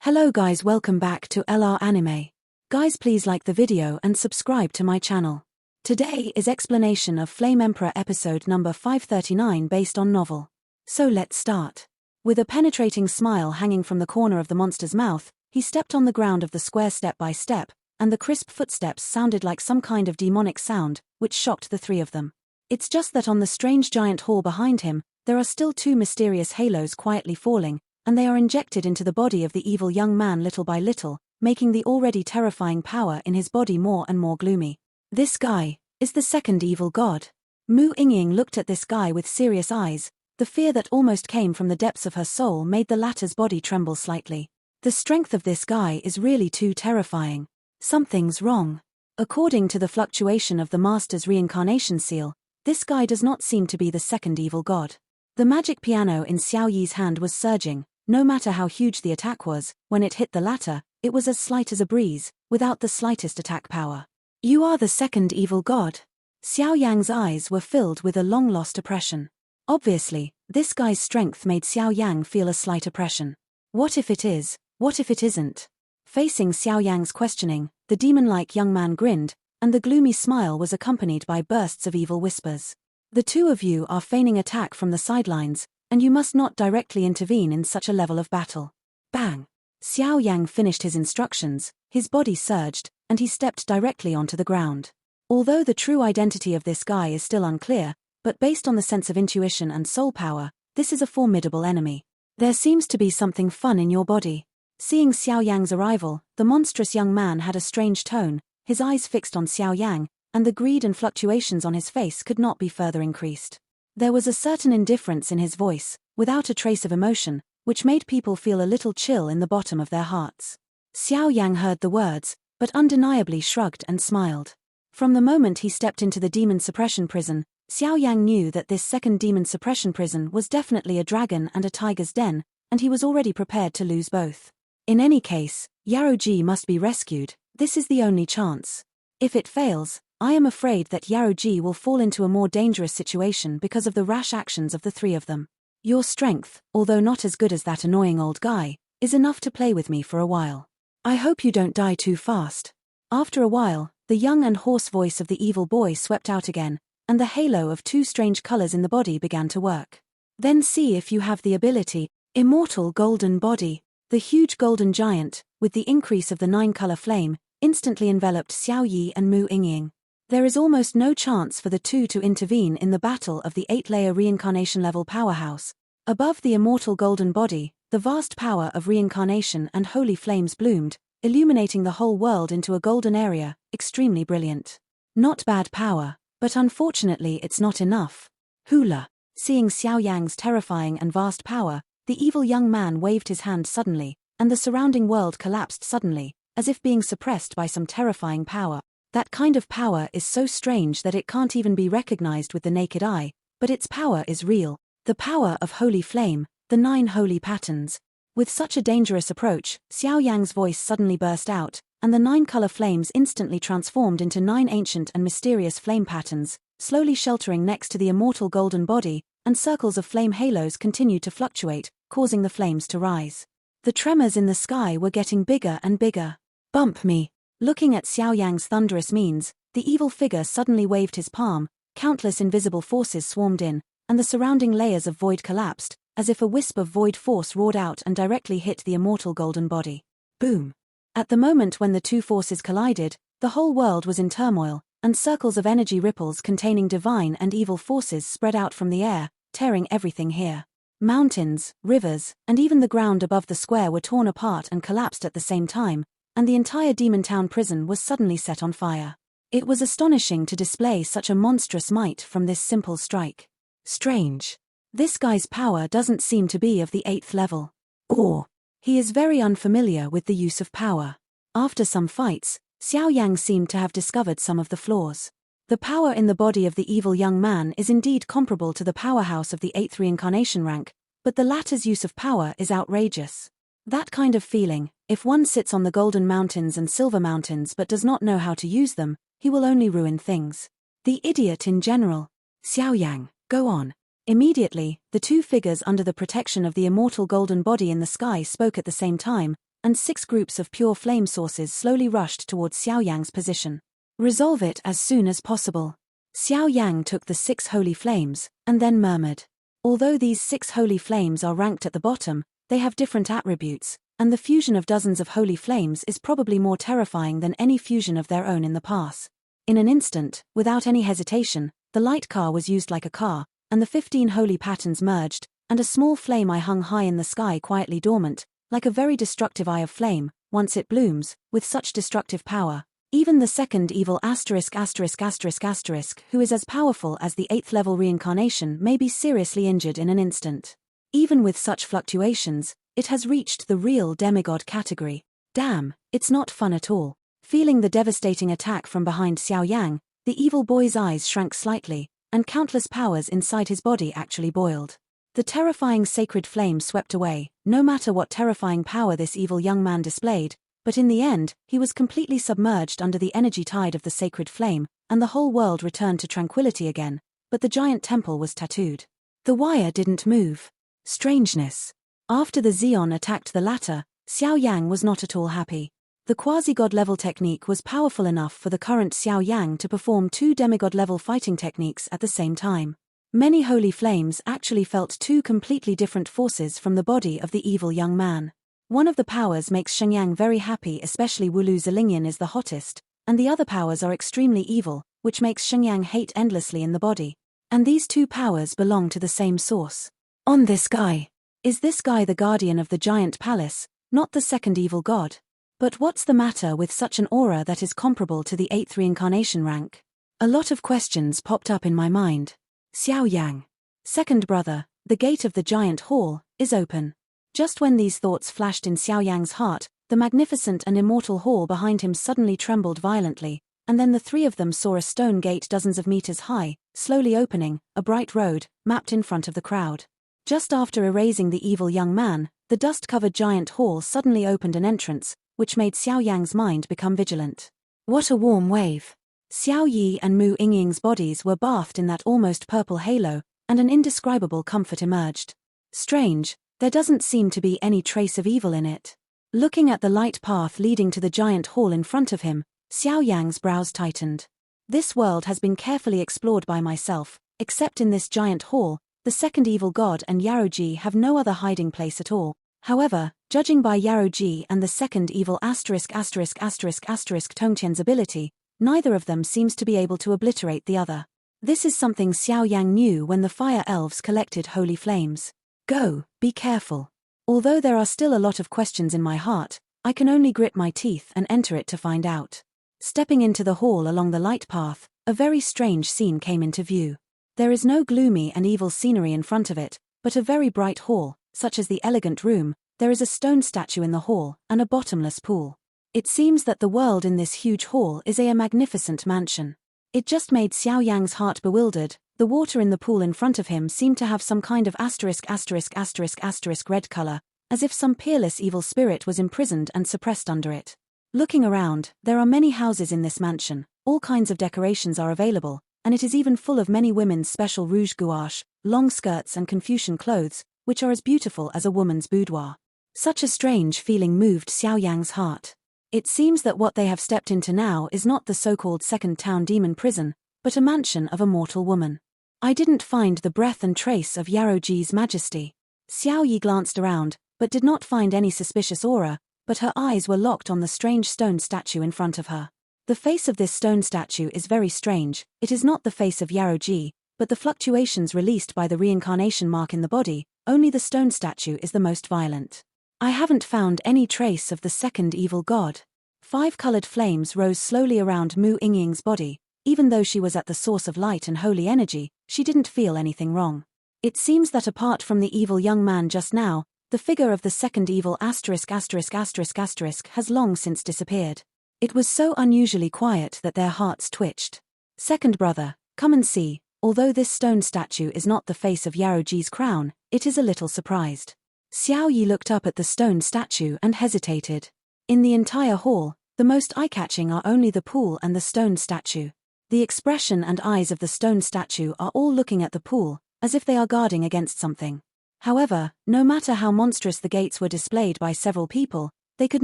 Hello guys, welcome back to LR Anime. Guys, please like the video and subscribe to my channel. Today is explanation of Flame Emperor episode number 539 based on novel. So let's start. With a penetrating smile hanging from the corner of the monster's mouth, he stepped on the ground of the square step by step, and the crisp footsteps sounded like some kind of demonic sound, which shocked the three of them. It's just that on the strange giant hall behind him, there are still two mysterious halos quietly falling, and they are injected into the body of the evil young man little by little, making the already terrifying power in his body more and more gloomy. This guy is the second evil god. Mu Yingying looked at this guy with serious eyes. The fear that almost came from the depths of her soul made the latter's body tremble slightly. The strength of this guy is really too terrifying. Something's wrong. According to the fluctuation of the master's reincarnation seal, this guy does not seem to be the second evil god. The magic piano in Xiao Yi's hand was surging. No matter how huge the attack was, when it hit the latter, it was as slight as a breeze, without the slightest attack power. You are the second evil god. Xiao Yang's eyes were filled with a long-lost oppression. Obviously, this guy's strength made Xiao Yang feel a slight oppression. What if it is? What if it isn't? Facing Xiao Yang's questioning, the demon-like young man grinned, and the gloomy smile was accompanied by bursts of evil whispers. The two of you are feigning attack from the sidelines, and you must not directly intervene in such a level of battle. Bang! Xiao Yang finished his instructions, his body surged, and he stepped directly onto the ground. Although the true identity of this guy is still unclear, but based on the sense of intuition and soul power, this is a formidable enemy. There seems to be something fun in your body. Seeing Xiao Yang's arrival, the monstrous young man had a strange tone, his eyes fixed on Xiao Yang, and the greed and fluctuations on his face could not be further increased. There was a certain indifference in his voice, without a trace of emotion, which made people feel a little chill in the bottom of their hearts. Xiao Yang heard the words, but undeniably shrugged and smiled. From the moment he stepped into the demon suppression prison, Xiao Yang knew that this second demon suppression prison was definitely a dragon and a tiger's den, and he was already prepared to lose both. In any case, Yaoji must be rescued. This is the only chance. If it fails, I am afraid that Yaoji will fall into a more dangerous situation because of the rash actions of the three of them. Your strength, although not as good as that annoying old guy, is enough to play with me for a while. I hope you don't die too fast. After a while, the young and hoarse voice of the evil boy swept out again, and the halo of two strange colors in the body began to work. Then see if you have the ability. Immortal golden body. The huge golden giant, with the increase of the 9-color flame, instantly enveloped Xiao Yi and Mu Yingying. There is almost no chance for the two to intervene in the battle of the 8-layer reincarnation-level powerhouse. Above the immortal golden body, the vast power of reincarnation and holy flames bloomed, illuminating the whole world into a golden area, extremely brilliant. Not bad power, but unfortunately it's not enough. Hula. Seeing Xiao Yang's terrifying and vast power, the evil young man waved his hand suddenly, and the surrounding world collapsed suddenly, as if being suppressed by some terrifying power. That kind of power is so strange that it can't even be recognized with the naked eye, but its power is real. The power of holy flame, the 9 holy patterns. With such a dangerous approach, Xiao Yang's voice suddenly burst out, and the 9-color flames instantly transformed into 9 ancient and mysterious flame patterns, slowly sheltering next to the immortal golden body, and circles of flame halos continued to fluctuate, causing the flames to rise. The tremors in the sky were getting bigger and bigger. Bump me. Looking at Xiao Yang's thunderous means, the evil figure suddenly waved his palm, countless invisible forces swarmed in, and the surrounding layers of void collapsed, as if a wisp of void force roared out and directly hit the immortal golden body. Boom! At the moment when the two forces collided, the whole world was in turmoil, and circles of energy ripples containing divine and evil forces spread out from the air, tearing everything here. Mountains, rivers, and even the ground above the square were torn apart and collapsed at the same time, and the entire Demon Town prison was suddenly set on fire. It was astonishing to display such a monstrous might from this simple strike. Strange. This guy's power doesn't seem to be of the 8th level. Or, he is very unfamiliar with the use of power. After some fights, Xiao Yang seemed to have discovered some of the flaws. The power in the body of the evil young man is indeed comparable to the powerhouse of the 8th reincarnation rank, but the latter's use of power is outrageous. That kind of feeling, if one sits on the golden mountains and silver mountains but does not know how to use them, he will only ruin things. The idiot in general. Xiao Yang, go on. Immediately, the two figures under the protection of the immortal golden body in the sky spoke at the same time, and 6 groups of pure flame sources slowly rushed towards Xiao Yang's position. Resolve it as soon as possible. Xiao Yang took the 6 holy flames, and then murmured. Although these 6 holy flames are ranked at the bottom, they have different attributes, and the fusion of dozens of holy flames is probably more terrifying than any fusion of their own in the past. In an instant, without any hesitation, the light car was used like a car, and the 15 holy patterns merged, and a small flame eye hung high in the sky quietly dormant, like a very destructive eye of flame. Once it blooms, with such destructive power, even the second evil *******, who is as powerful as the 8th level reincarnation, may be seriously injured in an instant. Even with such fluctuations, it has reached the real demigod category. Damn, it's not fun at all. Feeling the devastating attack from behind Xiao Yang, the evil boy's eyes shrank slightly, and countless powers inside his body actually boiled. The terrifying sacred flame swept away, no matter what terrifying power this evil young man displayed, but in the end, he was completely submerged under the energy tide of the sacred flame, and the whole world returned to tranquility again, but the giant temple was tattooed. The wire didn't move. Strangeness. After the Xeon attacked the latter, Xiao Yang was not at all happy. The quasi-god level technique was powerful enough for the current Xiao Yang to perform 2 demigod level fighting techniques at the same time. Many holy flames actually felt 2 completely different forces from the body of the evil young man. One of the powers makes Shenyang very happy, especially Wulu Zilingyan is the hottest, and the other powers are extremely evil, which makes Shenyang hate endlessly in the body. And these 2 powers belong to the same source. On this guy. Is this guy the guardian of the giant palace, not the second evil god? But what's the matter with such an aura that is comparable to the 8th reincarnation rank? A lot of questions popped up in my mind. Xiao Yang. Second brother, the gate of the giant hall, is open. Just when these thoughts flashed in Xiao Yang's heart, the magnificent and immortal hall behind him suddenly trembled violently, and then the 3 of them saw a stone gate dozens of meters high, slowly opening, a bright road, mapped in front of the crowd. Just after erasing the evil young man, the dust-covered giant hall suddenly opened an entrance, which made Xiao Yang's mind become vigilant. What a warm wave. Xiao Yi and Mu Yingying's bodies were bathed in that almost purple halo, and an indescribable comfort emerged. Strange, there doesn't seem to be any trace of evil in it. Looking at the light path leading to the giant hall in front of him, Xiao Yang's brows tightened. This world has been carefully explored by myself, except in this giant hall. The second evil god and Yaoji have no other hiding place at all. However, judging by Yaoji and the second evil Tongtian's ability, neither of them seems to be able to obliterate the other. This is something Xiao Yang knew when the fire elves collected holy flames. Go, be careful. Although there are still a lot of questions in my heart, I can only grit my teeth and enter it to find out. Stepping into the hall along the light path, a very strange scene came into view. There is no gloomy and evil scenery in front of it, but a very bright hall, such as the elegant room. There is a stone statue in the hall, and a bottomless pool. It seems that the world in this huge hall is a magnificent mansion. It just made Xiao Yang's heart bewildered. The water in the pool in front of him seemed to have some kind of ****** red color, as if some peerless evil spirit was imprisoned and suppressed under it. Looking around, there are many houses in this mansion, all kinds of decorations are available, and it is even full of many women's special rouge gouache, long skirts and Confucian clothes, which are as beautiful as a woman's boudoir. Such a strange feeling moved Xiao Yang's heart. It seems that what they have stepped into now is not the so-called second town demon prison, but a mansion of a mortal woman. I didn't find the breath and trace of Yaoji's majesty. Xiao Yi glanced around, but did not find any suspicious aura, but her eyes were locked on the strange stone statue in front of her. The face of this stone statue is very strange. It is not the face of Yaoji, but the fluctuations released by the reincarnation mark in the body. Only the stone statue is the most violent. I haven't found any trace of the second evil god. 5 colored flames rose slowly around Mu Yingying's body. Even though she was at the source of light and holy energy, she didn't feel anything wrong. It seems that apart from the evil young man just now, the figure of the second evil ***** has long since disappeared. It was so unusually quiet that their hearts twitched. Second brother, come and see. Although this stone statue is not the face of Yaoji's crown, it is a little surprised. Xiao Yi looked up at the stone statue and hesitated. In the entire hall, the most eye-catching are only the pool and the stone statue. The expression and eyes of the stone statue are all looking at the pool, as if they are guarding against something. However, no matter how monstrous the gates were displayed by several people, They could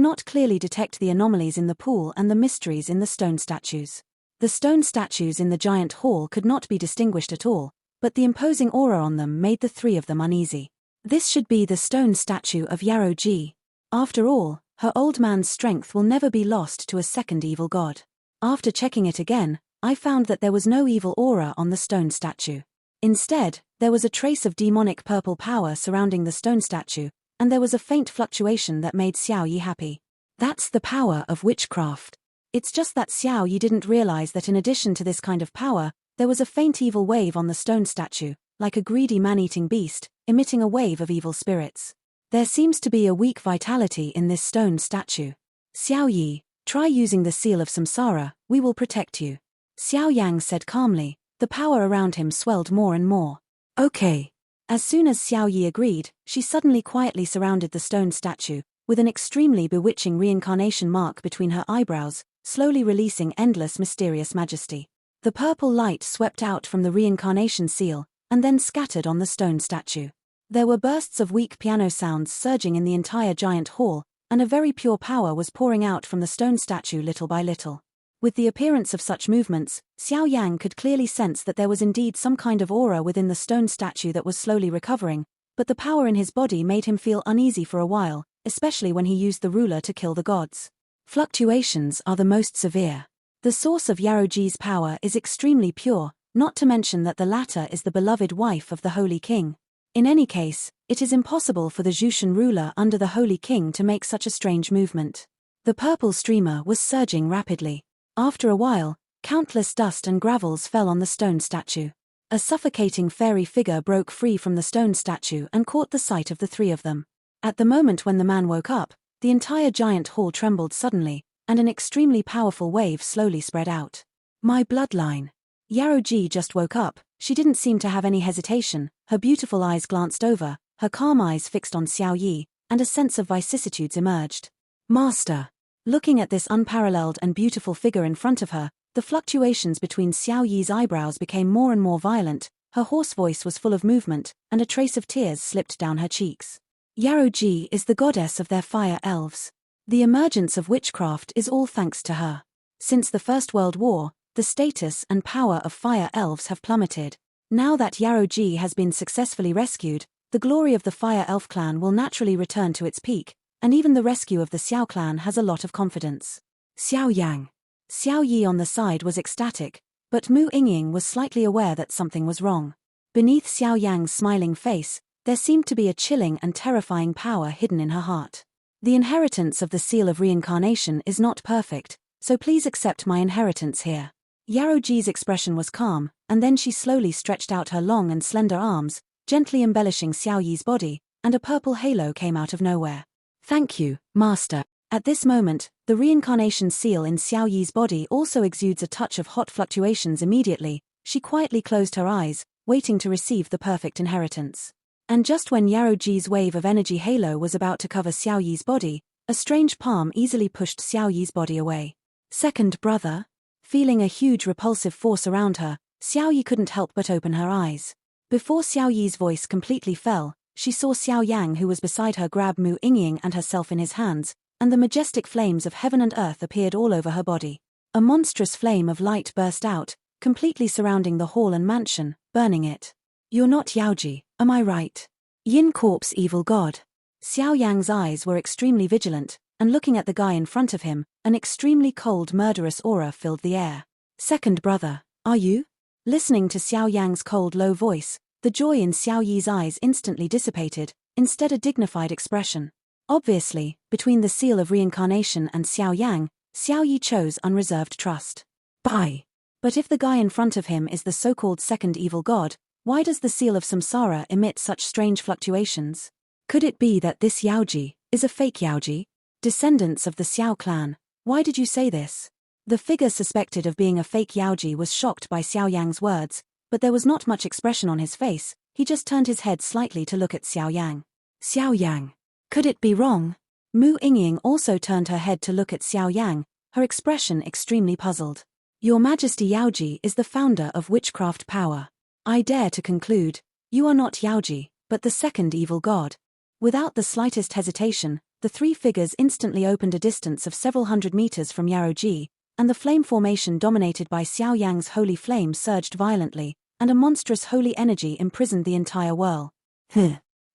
not clearly detect the anomalies in the pool and the mysteries in the stone statues. The stone statues in the giant hall could not be distinguished at all, but the imposing aura on them made the three of them uneasy. This should be the stone statue of Yaoji. After all, her old man's strength will never be lost to a second evil god. After checking it again, I found that there was no evil aura on the stone statue. Instead, there was a trace of demonic purple power surrounding the stone statue, and there was a faint fluctuation that made Xiao Yi happy. That's the power of witchcraft. It's just that Xiao Yi didn't realize that in addition to this kind of power, there was a faint evil wave on the stone statue, like a greedy man-eating beast, emitting a wave of evil spirits. There seems to be a weak vitality in this stone statue. Xiao Yi, try using the seal of samsara, we will protect you. Xiao Yang said calmly. The power around him swelled more and more. Okay. As soon as Xiao Yi agreed, she suddenly quietly surrounded the stone statue, with an extremely bewitching reincarnation mark between her eyebrows, slowly releasing endless mysterious majesty. The purple light swept out from the reincarnation seal, and then scattered on the stone statue. There were bursts of weak piano sounds surging in the entire giant hall, and a very pure power was pouring out from the stone statue little by little. With the appearance of such movements, Xiao Yang could clearly sense that there was indeed some kind of aura within the stone statue that was slowly recovering, but the power in his body made him feel uneasy for a while, especially when he used the ruler to kill the gods. Fluctuations are the most severe. The source of Yaoji's power is extremely pure, not to mention that the latter is the beloved wife of the Holy King. In any case, it is impossible for the Jushan ruler under the Holy King to make such a strange movement. The purple streamer was surging rapidly. After a while, countless dust and gravels fell on the stone statue. A suffocating fairy figure broke free from the stone statue and caught the sight of the three of them. At the moment when the man woke up, the entire giant hall trembled suddenly, and an extremely powerful wave slowly spread out. My bloodline. Yaoji just woke up, she didn't seem to have any hesitation, her beautiful eyes glanced over, her calm eyes fixed on Xiao Yi, and a sense of vicissitudes emerged. Master. Looking at this unparalleled and beautiful figure in front of her, the fluctuations between Xiao Yi's eyebrows became more and more violent, her hoarse voice was full of movement, and a trace of tears slipped down her cheeks. Yaoji is the goddess of their fire elves. The emergence of witchcraft is all thanks to her. Since the First World War, the status and power of fire elves have plummeted. Now that Yaoji has been successfully rescued, the glory of the fire elf clan will naturally return to its peak, and even the rescue of the Xiao clan has a lot of confidence. Xiao Yang. Xiao Yi on the side was ecstatic, but Mu Yingying was slightly aware that something was wrong. Beneath Xiao Yang's smiling face, there seemed to be a chilling and terrifying power hidden in her heart. The inheritance of the seal of reincarnation is not perfect, so please accept my inheritance here. Yaoji's expression was calm, and then she slowly stretched out her long and slender arms, gently embellishing Xiao Yi's body, and a purple halo came out of nowhere. Thank you, Master. At this moment, the reincarnation seal in Xiao Yi's body also exudes a touch of hot fluctuations immediately. She quietly closed her eyes, waiting to receive the perfect inheritance. And just when Yaoji's wave of energy halo was about to cover Xiao Yi's body, a strange palm easily pushed Xiao Yi's body away. Second brother? Feeling a huge repulsive force around her, Xiao Yi couldn't help but open her eyes. Before Xiao Yi's voice completely fell, she saw Xiao Yang who was beside her grab Mu Yingying and herself in his hands, and the majestic flames of heaven and earth appeared all over her body. A monstrous flame of light burst out, completely surrounding the hall and mansion, burning it. You're not Yaoji, am I right? Yin Corp's evil god. Xiao Yang's eyes were extremely vigilant, and looking at the guy in front of him, an extremely cold murderous aura filled the air. Second brother, are you? Listening to Xiao Yang's cold low voice, the joy in Xiao Yi's eyes instantly dissipated, instead a dignified expression. Obviously, between the seal of reincarnation and Xiao Yang, Xiao Yi chose unreserved trust. Bye. But if the guy in front of him is the so-called second evil god, why does the seal of samsara emit such strange fluctuations? Could it be that this Yaoji is a fake Yaoji? Descendants of the Xiao clan, why did you say this? The figure suspected of being a fake Yaoji was shocked by Xiao Yang's words, but there was not much expression on his face. He just turned his head slightly to look at Xiao Yang. Xiao Yang. Could it be wrong? Mu Yingying also turned her head to look at Xiao Yang, her expression extremely puzzled. Your Majesty Yaoji is the founder of witchcraft power. I dare to conclude, you are not Yaoji, but the second evil god. Without the slightest hesitation, the three figures instantly opened a distance of several hundred meters from Yaoji, and the flame formation dominated by Xiao Yang's holy flame surged violently, and a monstrous holy energy imprisoned the entire whirl.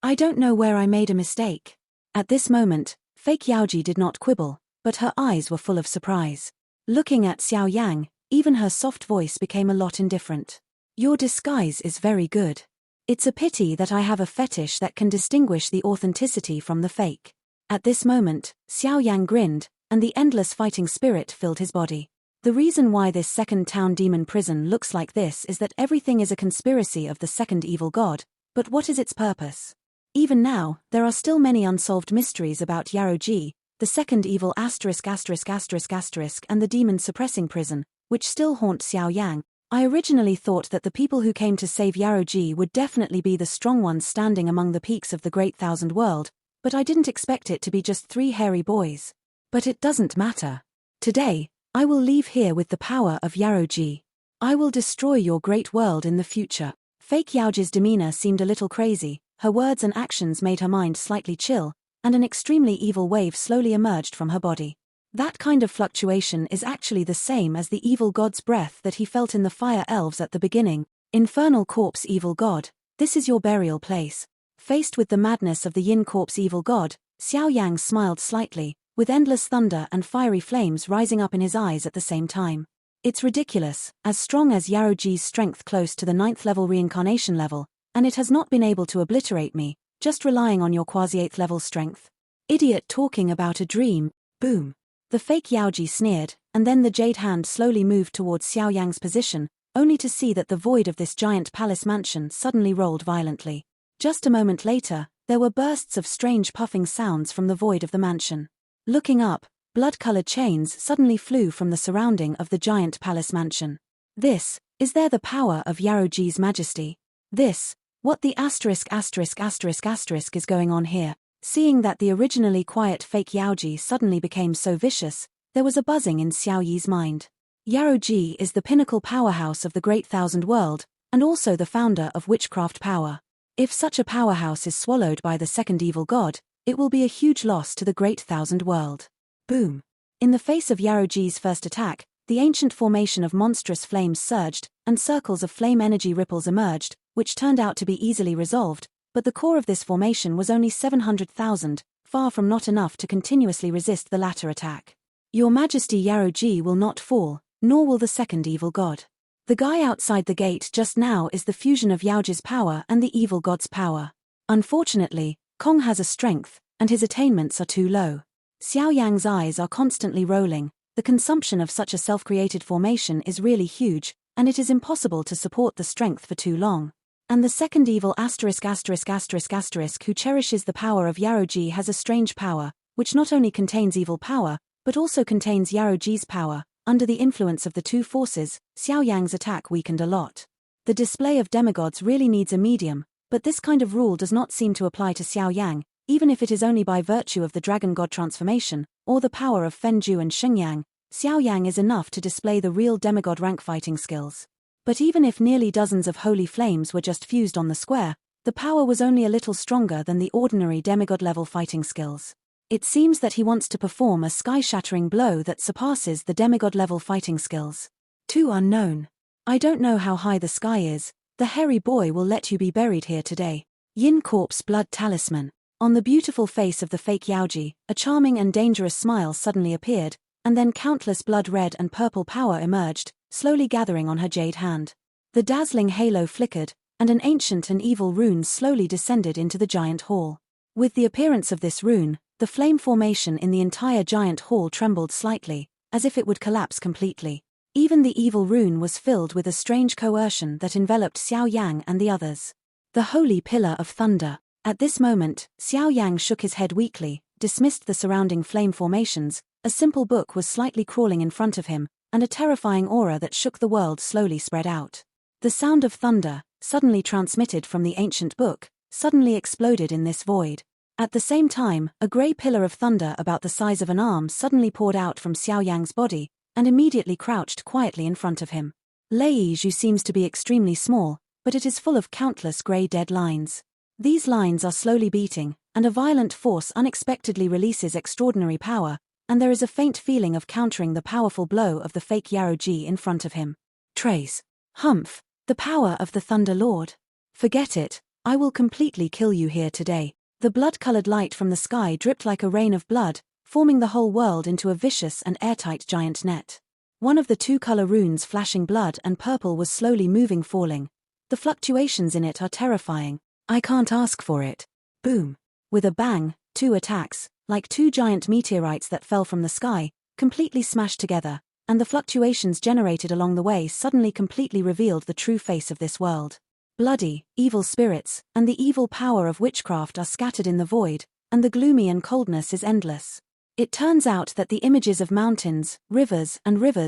I don't know where I made a mistake. At this moment, fake Yaoji did not quibble, but her eyes were full of surprise. Looking at Xiao Yang, even her soft voice became a lot indifferent. Your disguise is very good. It's a pity that I have a fetish that can distinguish the authenticity from the fake. At this moment, Xiao Yang grinned, and the endless fighting spirit filled his body. The reason why this second town demon prison looks like this is that everything is a conspiracy of the second evil god, but what is its purpose? Even now, there are still many unsolved mysteries about Yaoji, the second evil ******* and the demon suppressing prison, which still haunt Xiao Yang. I originally thought that the people who came to save Yaoji would definitely be the strong ones standing among the peaks of the Great Thousand World, but I didn't expect it to be just three hairy boys. But it doesn't matter. Today, I will leave here with the power of Yaoji. I will destroy your great world in the future. Fake Yaoji's demeanor seemed a little crazy, her words and actions made her mind slightly chill, and an extremely evil wave slowly emerged from her body. That kind of fluctuation is actually the same as the evil god's breath that he felt in the fire elves at the beginning. Infernal corpse evil god, this is your burial place. Faced with the madness of the yin corpse evil god, Xiao Yang smiled slightly, with endless thunder and fiery flames rising up in his eyes at the same time. It's ridiculous, as strong as Yaoji's strength close to the 9th level reincarnation level, and it has not been able to obliterate me, just relying on your quasi-8th level strength. Idiot talking about a dream, boom. The fake Yaoji sneered, and then the jade hand slowly moved towards Xiao Yang's position, only to see that the void of this giant palace mansion suddenly rolled violently. Just a moment later, there were bursts of strange puffing sounds from the void of the mansion. Looking up, blood-colored chains suddenly flew from the surrounding of the giant palace mansion. Is there the power of Yaoji's majesty? What the ***** is going on here? Seeing that the originally quiet fake Yaoji suddenly became so vicious, there was a buzzing in Xiao Yi's mind. Yaoji is the pinnacle powerhouse of the Great Thousand World, and also the founder of witchcraft power. If such a powerhouse is swallowed by the second evil god, it will be a huge loss to the Great Thousand World. Boom. In the face of Yaoji's first attack, the ancient formation of monstrous flames surged, and circles of flame energy ripples emerged, which turned out to be easily resolved, but the core of this formation was only 700,000, far from not enough to continuously resist the latter attack. Your Majesty Yaoji will not fall, nor will the second evil god. The guy outside the gate just now is the fusion of Yaoji's power and the evil god's power. Unfortunately, Kong has a strength, and his attainments are too low. Xiao Yang's eyes are constantly rolling. The consumption of such a self-created formation is really huge, and it is impossible to support the strength for too long. And the second evil ***** who cherishes the power of Yaoji has a strange power, which not only contains evil power, but also contains Yaoji's power. Under the influence of the two forces, Xiao Yang's attack weakened a lot. The display of demigods really needs a medium, but this kind of rule does not seem to apply to Xiao Yang, even if it is only by virtue of the dragon god transformation, or the power of Fenju and Xingyang. Xiao Yang is enough to display the real demigod rank fighting skills. But even if nearly dozens of holy flames were just fused on the square, the power was only a little stronger than the ordinary demigod-level fighting skills. It seems that he wants to perform a sky-shattering blow that surpasses the demigod-level fighting skills. Too unknown. I don't know how high the sky is. The hairy boy will let you be buried here today. Yin Corpse Blood Talisman. On the beautiful face of the fake Yaoji, a charming and dangerous smile suddenly appeared, and then countless blood red and purple power emerged, slowly gathering on her jade hand. The dazzling halo flickered, and an ancient and evil rune slowly descended into the giant hall. With the appearance of this rune, the flame formation in the entire giant hall trembled slightly, as if it would collapse completely. Even the evil rune was filled with a strange coercion that enveloped Xiao Yang and the others. The Holy Pillar of Thunder. At this moment, Xiao Yang shook his head weakly, dismissed the surrounding flame formations. A simple book was slightly crawling in front of him, and a terrifying aura that shook the world slowly spread out. The sound of thunder, suddenly transmitted from the ancient book, suddenly exploded in this void. At the same time, a grey pillar of thunder about the size of an arm suddenly poured out from Xiao Yang's body, and immediately crouched quietly in front of him. Lei Zhu seems to be extremely small, but it is full of countless grey dead lines. These lines are slowly beating, and a violent force unexpectedly releases extraordinary power, and there is a faint feeling of countering the powerful blow of the fake Yaoji in front of him. Trace. Humph. The power of the Thunder Lord. Forget it, I will completely kill you here today. The blood-colored light from the sky dripped like a rain of blood, forming the whole world into a vicious and airtight giant net. One of the two-color runes flashing blood and purple was slowly moving falling. The fluctuations in it are terrifying. I can't ask for it. Boom. With a bang, two attacks, like two giant meteorites that fell from the sky, completely smashed together, and the fluctuations generated along the way suddenly completely revealed the true face of this world. Bloody, evil spirits, and the evil power of witchcraft are scattered in the void, and the gloomy and coldness is endless. It turns out that the images of mountains, rivers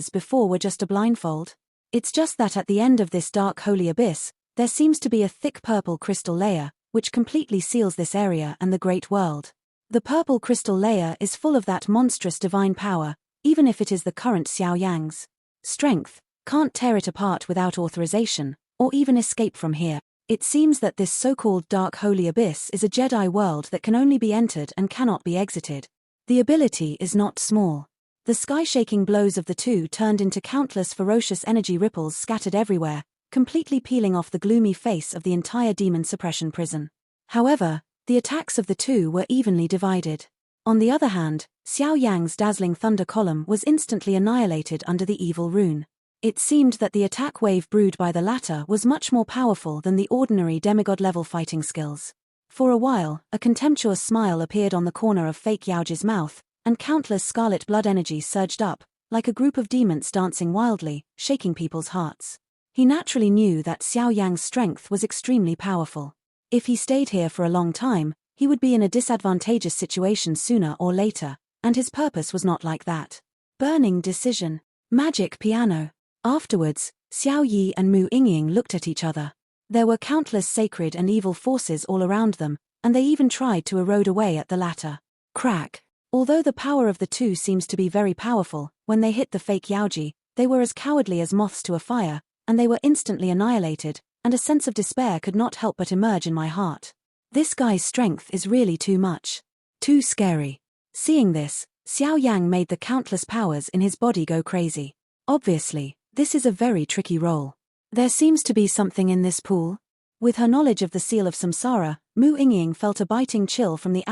before were just a blindfold. It's just that at the end of this dark holy abyss, there seems to be a thick purple crystal layer, which completely seals this area and the great world. The purple crystal layer is full of that monstrous divine power, even if it is the current Xiao Yang's strength, can't tear it apart without authorization, or even escape from here. It seems that this so-called dark holy abyss is a Jedi world that can only be entered and cannot be exited. The ability is not small. The sky-shaking blows of the two turned into countless ferocious energy ripples scattered everywhere, completely peeling off the gloomy face of the entire demon suppression prison. However, the attacks of the two were evenly divided. On the other hand, Xiao Yang's dazzling thunder column was instantly annihilated under the evil rune. It seemed that the attack wave brewed by the latter was much more powerful than the ordinary demigod-level fighting skills. For a while, a contemptuous smile appeared on the corner of fake Yaoji's mouth, and countless scarlet blood energy surged up, like a group of demons dancing wildly, shaking people's hearts. He naturally knew that Xiao Yang's strength was extremely powerful. If he stayed here for a long time, he would be in a disadvantageous situation sooner or later, and his purpose was not like that. Burning decision. Magic piano. Afterwards, Xiao Yi and Mu Yingying looked at each other. There were countless sacred and evil forces all around them, and they even tried to erode away at the latter. Crack. Although the power of the two seems to be very powerful, when they hit the fake Yaoji, they were as cowardly as moths to a fire, and they were instantly annihilated, and a sense of despair could not help but emerge in my heart. This guy's strength is really too much. Too scary. Seeing this, Xiao Yang made the countless powers in his body go crazy. Obviously, this is a very tricky role. There seems to be something in this pool. With her knowledge of the seal of samsara, Mu Yingying felt a biting chill from the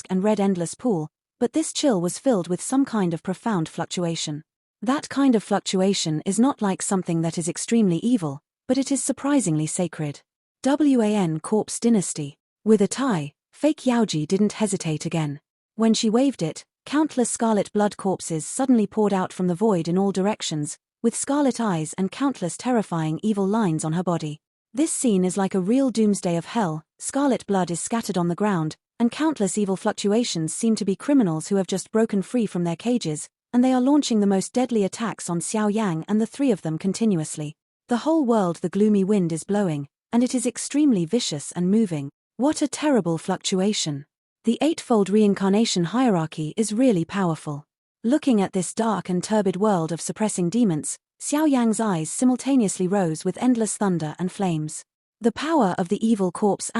and red endless pool, but this chill was filled with some kind of profound fluctuation. That kind of fluctuation is not like something that is extremely evil, but it is surprisingly sacred. WAN Corpse Dynasty. With a tie, fake Yaoji didn't hesitate again. When she waved it, countless scarlet blood corpses suddenly poured out from the void in all directions, with scarlet eyes and countless terrifying evil lines on her body. This scene is like a real doomsday of hell. Scarlet blood is scattered on the ground, and countless evil fluctuations seem to be criminals who have just broken free from their cages, and they are launching the most deadly attacks on Xiao Yang and the three of them continuously. The whole world the gloomy wind is blowing, and it is extremely vicious and moving. What a terrible fluctuation. The eightfold reincarnation hierarchy is really powerful. Looking at this dark and turbid world of suppressing demons, Xiao Yang's eyes simultaneously rose with endless thunder and flames. The power of the evil corpse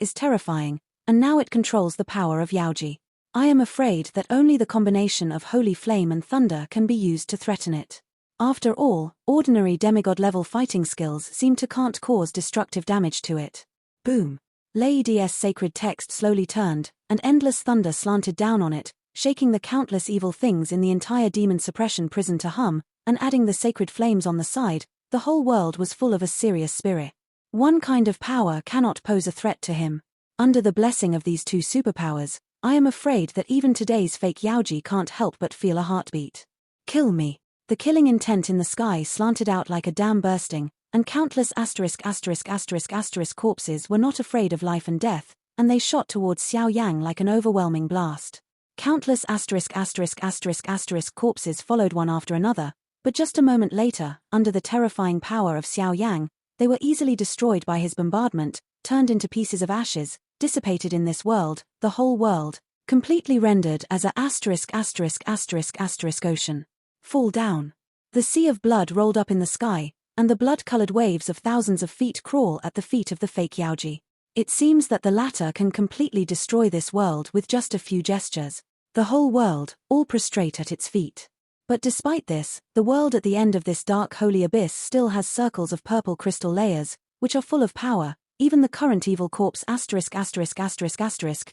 is terrifying, and now it controls the power of Yaoji. I am afraid that only the combination of holy flame and thunder can be used to threaten it. After all, ordinary demigod-level fighting skills seem to can't cause destructive damage to it. Boom. Lady's sacred text slowly turned, and endless thunder slanted down on it, shaking the countless evil things in the entire demon suppression prison to hum, and adding the sacred flames on the side. The whole world was full of a serious spirit. One kind of power cannot pose a threat to him. Under the blessing of these two superpowers, I am afraid that even today's fake Yaoji can't help but feel a heartbeat. Kill me. The killing intent in the sky slanted out like a dam bursting, and countless corpses were not afraid of life and death, and they shot towards Xiao Yang like an overwhelming blast. Countless corpses followed one after another, but just a moment later, under the terrifying power of Xiao Yang, they were easily destroyed by his bombardment, turned into pieces of ashes, dissipated in this world, the whole world, completely rendered as a ocean. Fall down. The sea of blood rolled up in the sky, and the blood-colored waves of thousands of feet crawl at the feet of the fake Yaoji. It seems that the latter can completely destroy this world with just a few gestures. The whole world, all prostrate at its feet. But despite this, the world at the end of this dark holy abyss still has circles of purple crystal layers, which are full of power. Even the current evil corpse *****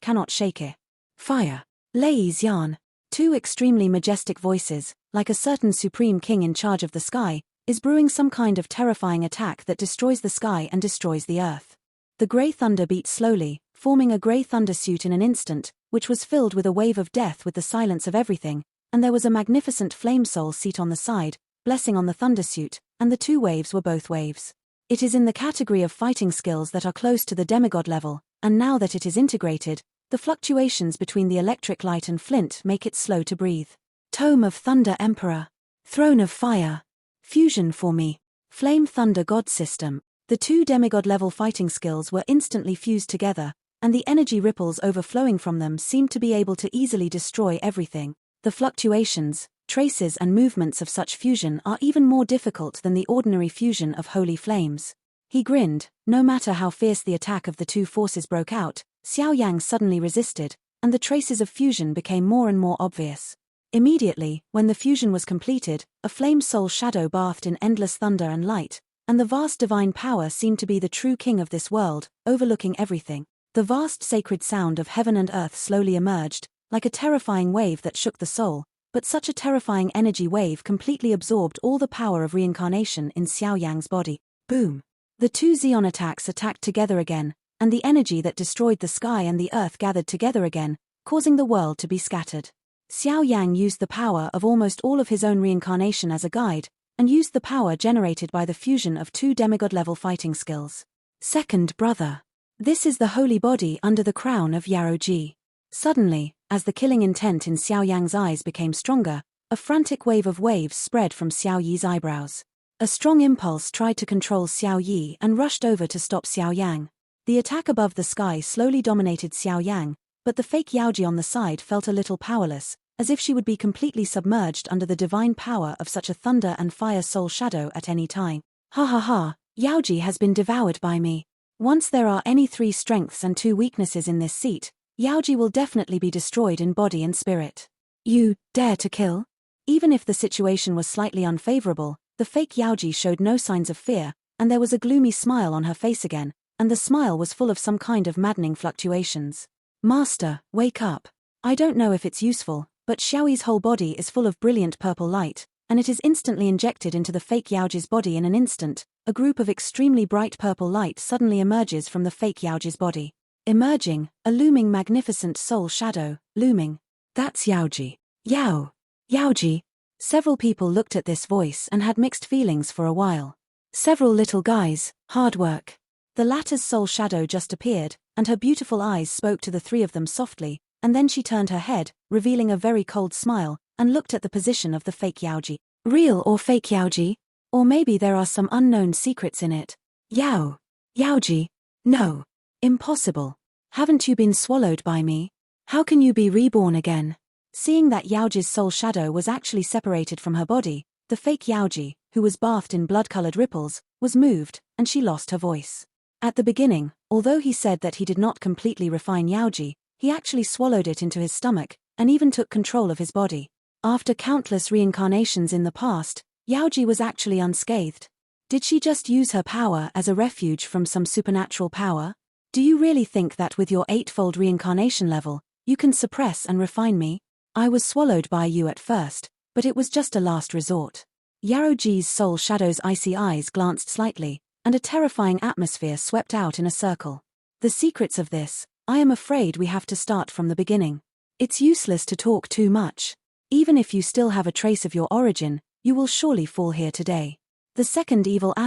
cannot shake it. Fire. Lei Xian. Two extremely majestic voices, like a certain supreme king in charge of the sky, is brewing some kind of terrifying attack that destroys the sky and destroys the earth. The grey thunder beat slowly, forming a grey thunder suit in an instant, which was filled with a wave of death with the silence of everything, and there was a magnificent flame soul seat on the side, blessing on the thundersuit, and the two waves were both waves. It is in the category of fighting skills that are close to the demigod level, and now that it is integrated, the fluctuations between the electric light and flint make it slow to breathe. Tome of Thunder Emperor. Throne of Fire. Fusion for me. Flame Thunder God System. The two demigod-level fighting skills were instantly fused together, and the energy ripples overflowing from them seemed to be able to easily destroy everything. The fluctuations, traces and movements of such fusion are even more difficult than the ordinary fusion of holy flames. He grinned. No matter how fierce the attack of the two forces broke out, Xiao Yan suddenly resisted, and the traces of fusion became more and more obvious. Immediately, when the fusion was completed, a flame soul shadow bathed in endless thunder and light, and the vast divine power seemed to be the true king of this world, overlooking everything. The vast sacred sound of heaven and earth slowly emerged, like a terrifying wave that shook the soul, but such a terrifying energy wave completely absorbed all the power of reincarnation in Xiao Yan's body. Boom! The two Xeon attacks attacked together again, and the energy that destroyed the sky and the earth gathered together again, causing the world to be scattered. Xiao Yan used the power of almost all of his own reincarnation as a guide, and used the power generated by the fusion of two demigod-level fighting skills. Second brother. This is the holy body under the crown of Yaoji. Suddenly, as the killing intent in Xiao Yan's eyes became stronger, a frantic wave of waves spread from Xiao Yi's eyebrows. A strong impulse tried to control Xiao Yi and rushed over to stop Xiao Yang. The attack above the sky slowly dominated Xiao Yang, but the fake Yaoji on the side felt a little powerless, as if she would be completely submerged under the divine power of such a thunder and fire soul shadow at any time. Ha ha ha, Yaoji has been devoured by me. Once there are any 3 strengths and 2 weaknesses in this seat, Yaoji will definitely be destroyed in body and spirit. You dare to kill? Even if the situation was slightly unfavorable, the fake Yaoji showed no signs of fear, and there was a gloomy smile on her face again, and the smile was full of some kind of maddening fluctuations. Master, wake up. I don't know if it's useful, but Xiaoyi's whole body is full of brilliant purple light, and it is instantly injected into the fake Yaoji's body in an instant. A group of extremely bright purple light suddenly emerges from the fake Yaoji's body. Emerging, a looming magnificent soul shadow, looming. That's Yaoji. Yaoji. Several people looked at this voice and had mixed feelings for a while. Several little guys, hard work. The latter's soul shadow just appeared, and her beautiful eyes spoke to the 3 of them softly, and then she turned her head, revealing a very cold smile, and looked at the position of the fake Yaoji. Real or fake Yaoji? Or maybe there are some unknown secrets in it. Yaoji? No. Impossible. Haven't you been swallowed by me? How can you be reborn again? Seeing that Yaoji's soul shadow was actually separated from her body, the fake Yaoji, who was bathed in blood-colored ripples, was moved, and she lost her voice. At the beginning, although he said that he did not completely refine Yaoji, he actually swallowed it into his stomach, and even took control of his body. After countless reincarnations in the past, Yaoji was actually unscathed. Did she just use her power as a refuge from some supernatural power? Do you really think that with your 8-fold reincarnation level, you can suppress and refine me? I was swallowed by you at first, but it was just a last resort. Yaoji's soul shadow's icy eyes glanced slightly, and a terrifying atmosphere swept out in a circle. The secrets of this, I am afraid we have to start from the beginning. It's useless to talk too much. Even if you still have a trace of your origin, you will surely fall here today. The second evil *****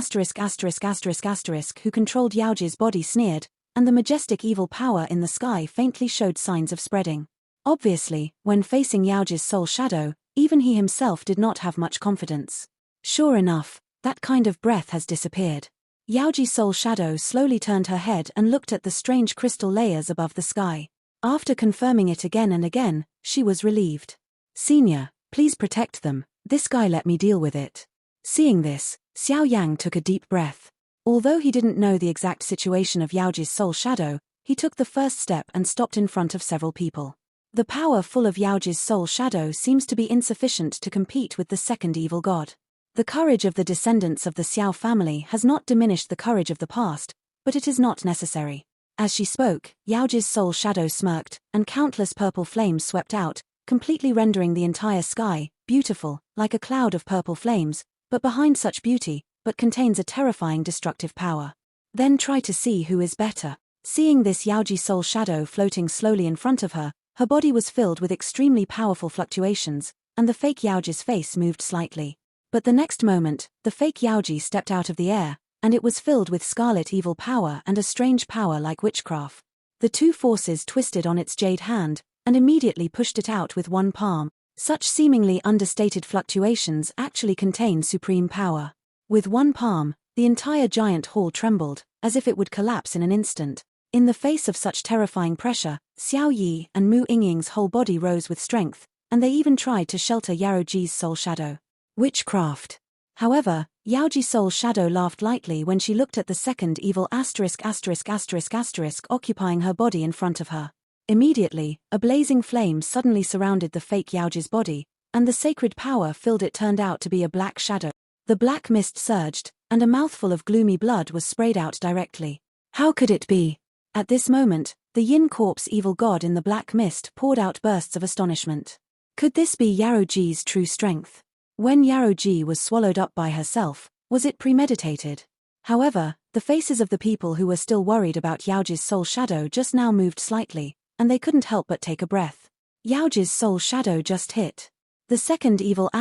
who controlled Yaoji's body sneered, and the majestic evil power in the sky faintly showed signs of spreading. Obviously, when facing Yaoji's soul shadow, even he himself did not have much confidence. Sure enough, that kind of breath has disappeared. Yaoji's soul shadow slowly turned her head and looked at the strange crystal layers above the sky. After confirming it again and again, she was relieved. Senior, please protect them, this guy let me deal with it. Seeing this, Xiao Yang took a deep breath. Although he didn't know the exact situation of Yaoji's soul shadow, he took the first step and stopped in front of several people. The power full of Yaoji's soul shadow seems to be insufficient to compete with the second evil god. The courage of the descendants of the Xiao family has not diminished the courage of the past, but it is not necessary. As she spoke, Yaoji's soul shadow smirked, and countless purple flames swept out, completely rendering the entire sky beautiful, like a cloud of purple flames, but behind such beauty, but contains a terrifying destructive power. Then try to see who is better. Seeing this Yaoji soul shadow floating slowly in front of her, her body was filled with extremely powerful fluctuations, and the fake Yaoji's face moved slightly. But the next moment, the fake Yaoji stepped out of the air, and it was filled with scarlet evil power and a strange power like witchcraft. The two forces twisted on its jade hand, and immediately pushed it out with one palm. Such seemingly understated fluctuations actually contain supreme power. With one palm, the entire giant hall trembled, as if it would collapse in an instant. In the face of such terrifying pressure, Xiao Yi and Mu Yingying's whole body rose with strength, and they even tried to shelter Yaoji's soul shadow. Witchcraft. However, Yaoji's soul shadow laughed lightly when she looked at the second evil ***** occupying her body in front of her. Immediately, a blazing flame suddenly surrounded the fake Yaoji's body, and the sacred power filled it turned out to be a black shadow. The black mist surged, and a mouthful of gloomy blood was sprayed out directly. How could it be? At this moment, the Yin Corpse evil god in the black mist poured out bursts of astonishment. Could this be Yaoji's true strength? When Yaoji was swallowed up by herself, was it premeditated? However, the faces of the people who were still worried about Yaoji's soul shadow just now moved slightly, and they couldn't help but take a breath. Yaoji's soul shadow just hit. The second evil *******,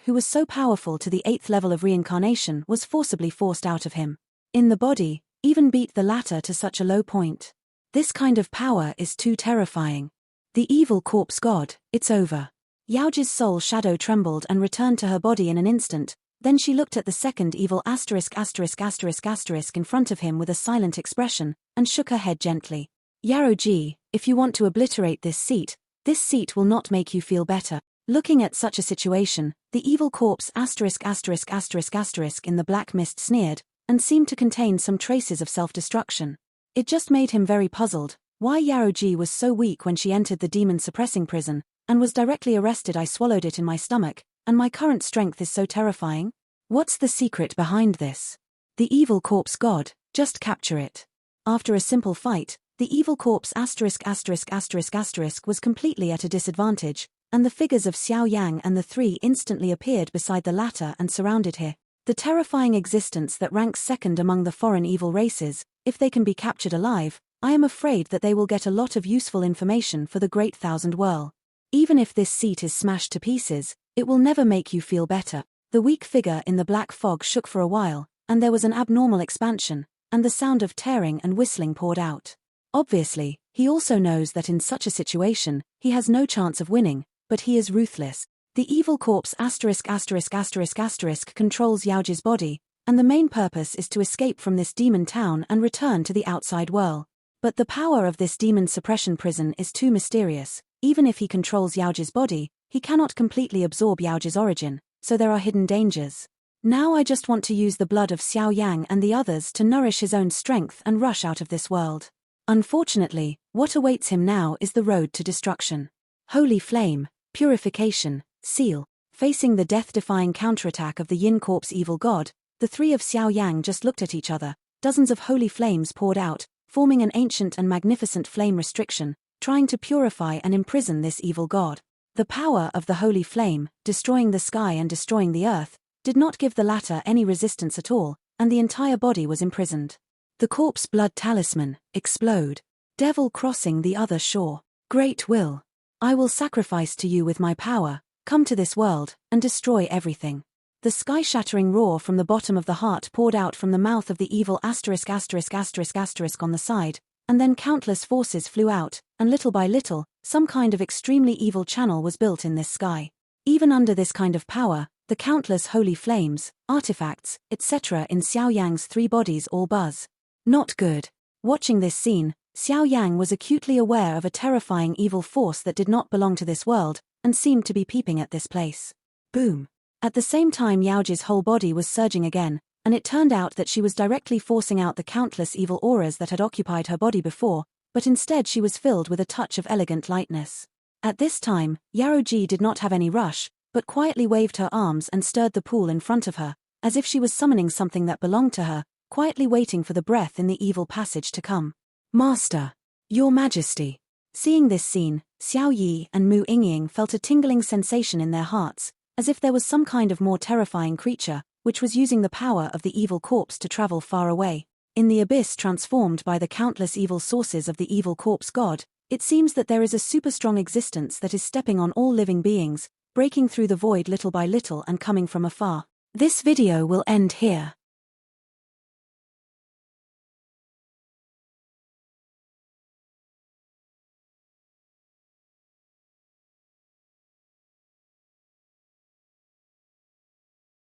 who was so powerful to the 8th level of reincarnation, was forcibly forced out of him. In the body, even beat the latter to such a low point. This kind of power is too terrifying. The evil corpse god, it's over. Yaoji's soul shadow trembled and returned to her body in an instant, then she looked at the second evil ***** in front of him with a silent expression, and shook her head gently. Yaoji, if you want to obliterate this seat will not make you feel better. Looking at such a situation, the evil corpse **** in the black mist sneered, and seemed to contain some traces of self-destruction. It just made him very puzzled, why Yaoji was so weak when she entered the demon-suppressing prison, and was directly arrested. I swallowed it in my stomach, and my current strength is so terrifying? What's the secret behind this? The evil corpse god, just capture it. After a simple fight, the evil corpse **** was completely at a disadvantage, and the figures of Xiao Yang and the three instantly appeared beside the latter and surrounded her. The terrifying existence that ranks second among the foreign evil races, if they can be captured alive, I am afraid that they will get a lot of useful information for the Great Thousand Whirl. Even if this seat is smashed to pieces, it will never make you feel better. The weak figure in the black fog shook for a while, and there was an abnormal expansion, and the sound of tearing and whistling poured out. Obviously, he also knows that in such a situation, he has no chance of winning, but he is ruthless. The evil corpse **** controls Yaoji's body, and the main purpose is to escape from this demon town and return to the outside world. But the power of this demon suppression prison is too mysterious. Even if he controls Yaoji's body, he cannot completely absorb Yaoji's origin, so there are hidden dangers. Now I just want to use the blood of Xiao Yang and the others to nourish his own strength and rush out of this world. Unfortunately, what awaits him now is the road to destruction. Holy flame, purification, seal. Facing the death-defying counterattack of the Yin Corpse evil god, the three of Xiao Yang just looked at each other. Dozens of holy flames poured out, forming an ancient and magnificent flame restriction, trying to purify and imprison this evil god. The power of the holy flame, destroying the sky and destroying the earth, did not give the latter any resistance at all, and the entire body was imprisoned. The corpse blood talisman, explode. Devil crossing the other shore. Great will. I will sacrifice to you with my power, come to this world, and destroy everything. The sky-shattering roar from the bottom of the heart poured out from the mouth of the evil **** on the side, and then countless forces flew out, and little by little, some kind of extremely evil channel was built in this sky. Even under this kind of power, the countless holy flames, artifacts, etc. in Xiao Yang's three bodies all buzz. Not good. Watching this scene, Xiao Yang was acutely aware of a terrifying evil force that did not belong to this world, and seemed to be peeping at this place. Boom. At the same time Yaoji's whole body was surging again, and it turned out that she was directly forcing out the countless evil auras that had occupied her body before, but instead she was filled with a touch of elegant lightness. At this time, Yaoji did not have any rush, but quietly waved her arms and stirred the pool in front of her, as if she was summoning something that belonged to her, quietly waiting for the breath in the evil passage to come. Master! Your Majesty! Seeing this scene, Xiao Yi and Mu Yingying felt a tingling sensation in their hearts, as if there was some kind of more terrifying creature, which was using the power of the evil corpse to travel far away. In the abyss transformed by the countless evil sources of the evil corpse god, it seems that there is a super strong existence that is stepping on all living beings, breaking through the void little by little and coming from afar. This video will end here.